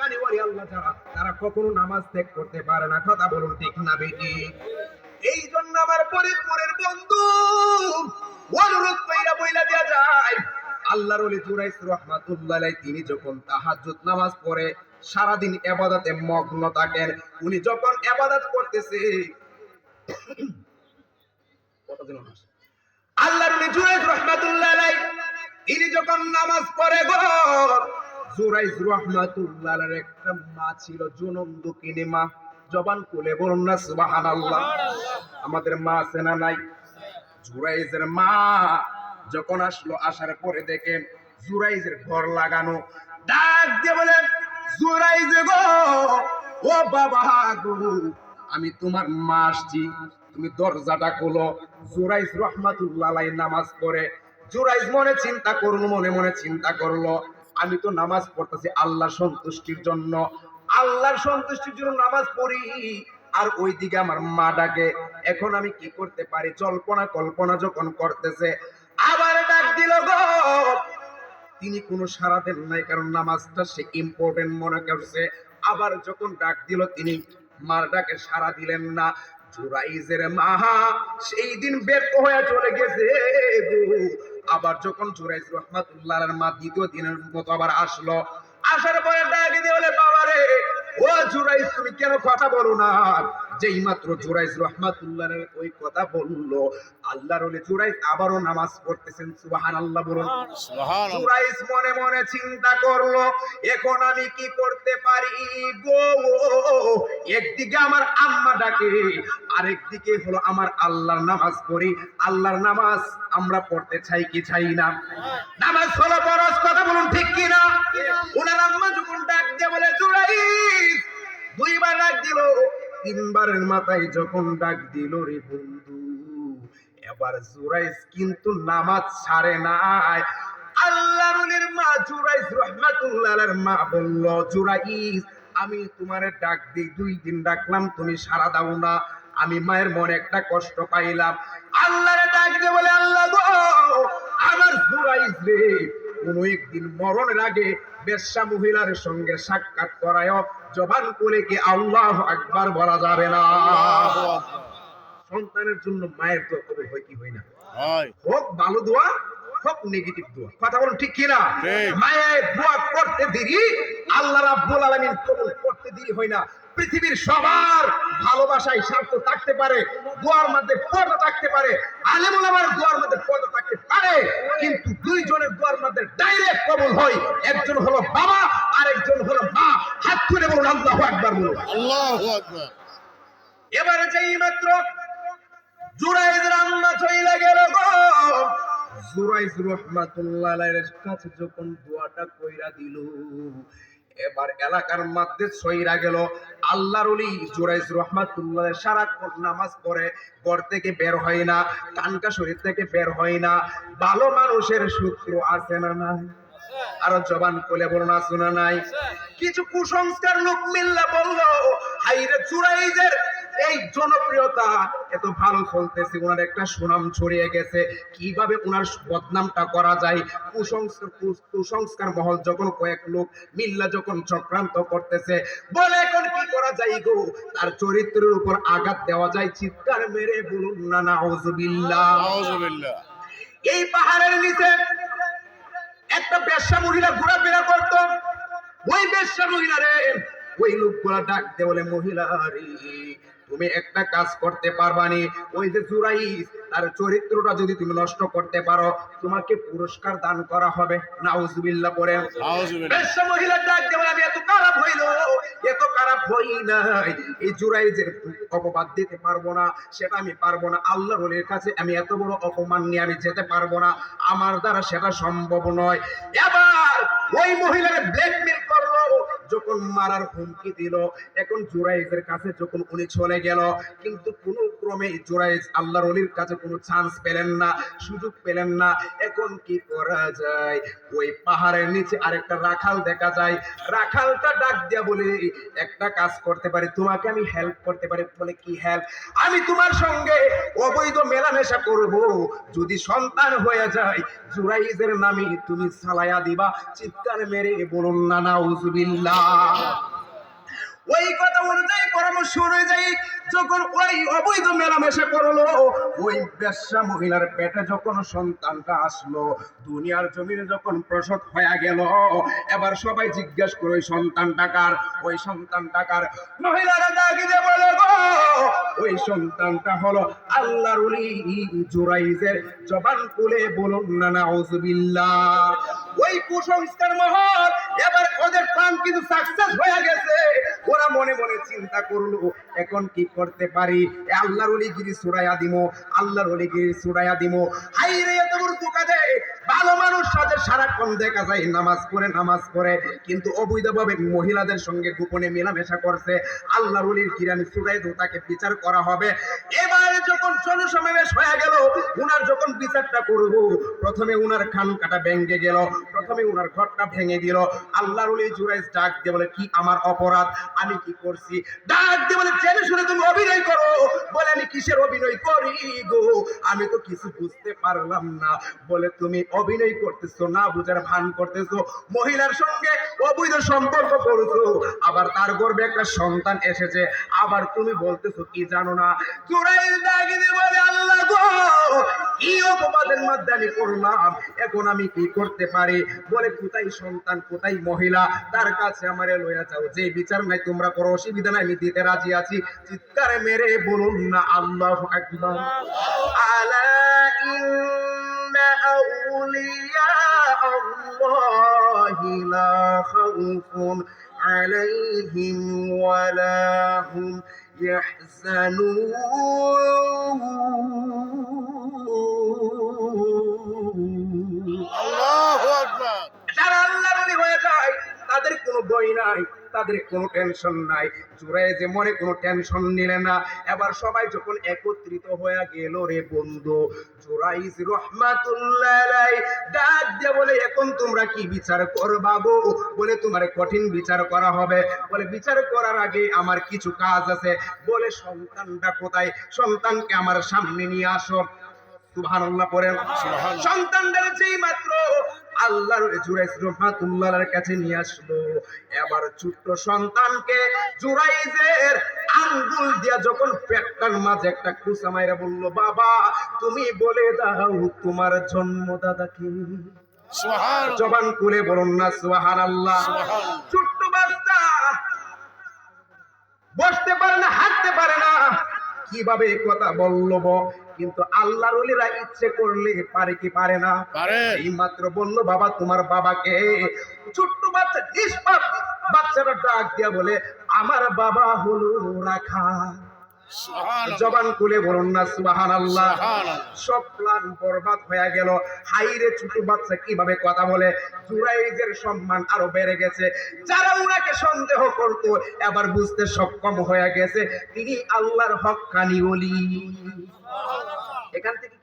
ইমানি ওলি আল্লাহ যারা, তারা কখনো নামাজ ত্যাগ করতে পারে না। কথা বলুন ঠিক না বেঠিক? এই জন্য আমার ফরিদপুরের বন্ধু অনুরোধ কইরা বইলা দেয়া যায়, আল্লাহর ওলি জুরাইস রাহমাতুল্লাহ আলাইহি তিনি যখন তাহাজ্জুদ নামাজ পড়ে সারাদিন ইবাদতে মগ্ন থাকেন, উনি যখন ইবাদত করতেছে কতদিন না আল্লাহর ওলি জুরাইস রাহমাতুল্লাহ আলাইহি তিনি যখন নামাজ পড়ে গো, জুরাইস রাহমাতুল্লাহ আলাইহির একটা মা ছিল জনম দুঃখিনী মা। জবান খুলে বলুন না সুবহানাল্লাহ। আমাদের মা আছে না নাই? জুরাইজের মা যখন আসলো, আসার পরে দেখেন জুরাইজের ঘর লাগানো, ডাক দিয়ে বলেন, জুরাইজ গো, ও বাবা গো, আমি তোমার মা আসছি, তুমি দরজাটা খোলো। জুরাইজ রাহমাতুল্লাহ আলাইহি নামাজ পড়ে। জুরাইজ মনে চিন্তা করলো, মনে মনে চিন্তা করলো, আমি তো নামাজ পড়তেছি আল্লাহর সন্তুষ্টির জন্য, আল্লাহর সন্তুষ্টির জন্য নামাজ পড়ি, আর ওইদিকে আমার মা ডাকে, এখন আমি কি করতে পারি? জল্পনা কল্পনা যখন করতেছে, আবার ডাক দিল গো। তিনি কোনো সাড়া দেন নাই, কারণ নামাজটা সে ইম্পর্টেন্ট মনে করছে। আবার যখন ডাক দিল, তিনি মার ডাকে সাড়া দিলেন না। জুরাইজের মা সেই দিন ব্যর্থ হয়ে চলে গেছে। আবার যখন জুরাইজ রাহমাতুল্লাহ আলাইহির মা দ্বিতীয় দিনের মতো আবার আসলো, আসার পরে ডাক দিয়ে বলে, বাবা রে, ও জুরাইজ, তুমি কেন কথা বলো না? যেই মাত্র জুরাইজ রাহমাতুল্লাহ আলাইহি ওই কথা বললো, আল্লাহর ওলি জুরাইজ আবারও নামাজ পড়তেছেন। সুবহানাল্লাহ বলুন। সুবহানাল্লাহ। জুরাইজ মনে মনে চিন্তা করলো, এখন আমি কি করতে পারি গো? একদিকে আমার আম্মা ডাকে, আরেকদিকে হলো আমার আল্লাহর নামাজ পড়ি। আল্লাহর নামাজ আমরা পড়তে চাই কি চাই না? নামাজ হলো ফরজ, কথা বলুন ঠিক কি না? ওনার আম্মা যখন ডাক দিয়ে বলে, জুরাইজ, দুইবার ডাক দিল, তিনবারের মাথায় যখন ডাক দিল রে বন্ধু, এবার জুরাইজ কিন্তু নামাজ ছাড়ে নাই। আল্লাহর ওলির মা জুরাইজ রাহমাতুল্লাহ আলাইহির মা বলল, জুরাইজ, আমি তোমারে ডাক দিই, 2 দিন ডাকলাম, তুমি সাড়া দাও না, আমি মায়ের মনে একটা কষ্ট পাইলাম। আল্লাহরে ডাক দিয়ে বলে, আল্লাহ গো, আমার জুরাইজ রে কোনো একদিন মরণের আগে বেশ্যা মহিলার সঙ্গে সাক্ষাৎ করায়, জবান করে কি আল্লাহু আকবার বলা যাবে না? সন্তানের জন্য মায়ের দোয়া কবুল হয় কি হয় না? হয়। হোক ভালো দোয়া, হোক নেগেটিভ দোয়া, কথা বলুন ঠিক কি না? মায়ের দোয়া করতে দেরি, আল্লাহ রাব্বুল আলামিন কবুল করতে দেরি হয় না। পৃথিবীর সবার ভালোবাসায় স্বার্থ থাকতে পারে, দোয়ার মধ্যে পর্দা থাকতে পারে, আলেম ওলামার দোয়ার মধ্যে পর্দা থাকতে পারে, কিন্তু 2 জনের দোয়ার মধ্যে ডাইরেক্ট কবুল হয়। একজন হলো বাবা, আরেকজন হলো মা। হাত তুলে বলুন আল্লাহু আকবার বলুন। আল্লাহু আকবার। এবারে যেই মাত্র জুরাইজের আম্মা চইলা গেল গো, জুরাইজ রাহমাতুল্লাহ আলাইহির কাছে যখন দোয়াটা কইরা দিল, এবার এলাকার মধ্যে ছয়রা গেল। আল্লাহর ওলি জুরাইজ রাহমাতুল্লাহ সারাক্ষণ নামাজ পড়ে, ঘর থেকে বের হয় না, কানকা শরীর থেকে বের হয় না। ভালো মানুষের সূত্র আছে না নাই? আরো জবান খুলে বলুন, আছে না নাই? কিছু কুসংস্কার লোক মিল্লা বলল, হাইরে জুরাইজের এই জনপ্রিয়তা এত ভালো চলতেছে, ওনার একটা সুনাম ছড়িয়ে গেছে, কিভাবে ওনার বদনামটা করা যায়? কুসংস্কার মহল যখন কয়েক লোক মিল্লা যখন চক্রান্ত করতেছে, বলে এখন কি করা যায় গো? তার চরিত্রের উপর আঘাত দেওয়া যায়। চিৎকার মেরে বলুন না নাউজুবিল্লাহ। নাউজুবিল্লাহ। এই পাহাড়ের নিচে একটা বেশ্যা মহিলা ঘোরাফেরা করত। ওই বেশ্যা মহিলারে ওই লোকগুলা ডাক দিয়ে বলে, মহিলা রে, তুমি একটা কাজ করতে পারবানি, ওই যে জুরাইজ, তার চরিত্রটা যদি তুমি নষ্ট করতে পারো, তোমাকে পুরস্কার দান করা হবে। নাউজুবিল্লাহ পড়ে। বেশ্যা মহিলা ডাক দিয়ে বলে, আমি এত খারাপ হইল, এত খারাপ হই নাই, এই জুরাইজের অপবাদ দিতে পারবো না, সেটা আমি পারবো না। আল্লাহর ওলির কাছে আমি এত বড় অপমান নিয়ে আমি যেতে পারবো না, আমার দ্বারা সেটা সম্ভব নয়। এবার ওই মহিলাকে ব্ল্যাকমেল করলো, যখন মারার হুমকি দিল, এখন জুরাইজের কাছে যখন উনি চলে গেল, কিন্তু কোনো ক্রমে জুরাইজ আল্লাহর ওলির কাছে কোনো চান্স পেলেন না, সুযোগ পেলেন না। এখন কি করা যায়? ওই পাহাড়ের নিচে আরেকটা রাখাল দেখা যায়। রাখালটা ডাক দিয়া বলে, একটা কাজ করতে পারি, তোমাকে আমি হেল্প করতে পারি। বলে, কি হেল্প? আমি তোমার সঙ্গে অবৈধ মেলামেশা করব, যদি সন্তান হয়ে যায় জুরাইজের নামে তুমি সালায়া দিবা। চিৎকার মেরে বলুন না নাউজুবিল্লাহ। ওই কথা অনুযায়ী পরামর্শ অনুযায়ী যখন ওই অবৈধ মেলামেশা করলো, ওই বেশ্যা মহিলার পেটে যখন সন্তানটা আসলো, দুনিয়ার জমিনে যখন প্রসব হয়ে গেল, এবার সবাই জিজ্ঞেস করে ওই সন্তানটা কার, ওই সন্তানটা কার? মহিলারা ডাক দিয়ে বলে গো, ওই সন্তানটা হলো আল্লাহর ওলি জুরাইজের। জবান খুলে বলুন না নাউজুবিল্লাহ। ওই কুসংস্কার মহল এবার ওদের প্ল্যান কিন্তু সাকসেস হয়ে গেছে। ওরা মনে মনে চিন্তা করলো, এখন কি করতে পারি? আল্লাহর ওলিগিরি ছুড়াইয়া দিমো, আল্লাহর ওলিগিরি ছুড়াইয়া দিমো। হাই রে, এত বড় ধোঁকা দেয়। ভালো মানুষ সাথে সারাক্ষণ দেখা যায় নামাজ পড়ে, কিন্তু অবৈধভাবে মহিলাদের সঙ্গে গোপনে মেলামেশা করছে। আল্লাহর ওলির কিরানি ছুড়াই দো, তাকে বিচার করা হবে। এবারে যখন জনসমাবেশ হয়ে গেল, উনার যখন বিচারটা করব, প্রথমে উনার খান কাটা ভেঙে গেল, প্রথমে উনার ঘরটা ভেঙে দিল। আল্লাহর ওলি জুরাইজ ডাক দিয়ে বলে, কি আমার অপরাধ, আমি কি করছি? ডাক দিয়ে বলে, জেনে শুনে তুমি অভিনয় করো। বলে, আমি কিসের অভিনয় করি গো, আমি তো কিছু বুঝতে পারলাম না। বলে, তুমি অভিনয় করতেছো, না বুঝার ভান করতেছো, মহিলার সঙ্গে অবৈধ সম্পর্ক করছো, আবার তার গর্ভে একটা সন্তান এসেছে, আবার তুমি বলতেছো কি জানো না। জুরাইজ ডাক দিয়ে বলে, আল্লাহ গো, কি অপবাদের মধ্যে আমি করলাম, এখন আমি কি করতে পারি? বলে, কোথায় সন্তান, কোথায় মহিলা, তার কাছে আমারে লইয়া যাও, যে বিচার নাই তোমরা করো, অসুবিধা নাই, আমি দিতে রাজি আছি। চিৎকার মেরে বলুন না আল্লাহু আকবার। আলা ইন্না আউলিয়া আল্লাহি লা খাউফুন আলাইহিম ওয়ালা হুম ইয়াহজানুন। আল্লাহু আকবার। যারা আল্লাহর ওলি হয়ে যায় তাদের কোনো ভয় নাই, তাদের কোনো টেনশন নাই। জুরাইজে মনে কোনো টেনশন নিলে না। এবার সবাই যখন একত্রিত হয়ে গেল রে বন্ধু, জুরাইজ রহমাতুল্লাহ আলাইহি ডাক দিয়ে বলে, এখন তোমরা কি বিচার করবা গো? বলে, তোমার কঠিন বিচার করা হবে। বলে, বিচার করার আগে আমার কিছু কাজ আছে। বলে, সন্তানটা কোথায়? সন্তানকে আমার সামনে নিয়ে আসো। সুবহানাল্লাহ পড়েন। সন্তানদের যেই মাত্র আল্লাহর জুরাইজ রহমাতুল্লাহর কাছে নিয়ে আসলো, এবার ছোট্ট সন্তানকে জুরাইজের আঙ্গুল দিয়া যখন পেটটার মাঝে একটা কুচা মাইরা বলল, বাবা তুমি বলে দাও তোমার জন্মদাতা কি? সুবহানাল্লাহ। জবান খুলে বলুন না সুবহানাল্লাহ। ছোট্ট বাচ্চা বসতে পারে না, হাঁটতে পারে না, কিভাবে কথা বলবো? কিন্তু আল্লাহর ওলিরা ইচ্ছে করলে পারে কি পারে না? পারে। এই মাত্র বলল, বাবা তোমার বাবাকে। ছোট্ট বাচ্চা, নিষ্পাপ বাচ্চাটা ডাক দিয়া বলে, আমার বাবা হলো রাখা। জবান খুলে বলুন না সুবহানাল্লাহ। সব প্ল্যান বরবাদ হয়ে গেল। হাইরে, ছোট বাচ্চা কিভাবে কথা বলে? জুরাইজের সম্মান আরো বেড়ে গেছে। যারা উনাকে সন্দেহ করত এবার বুঝতে সক্ষম হয়ে গেছে তিনি আল্লাহর হক্কানি ওলি। এখান থেকে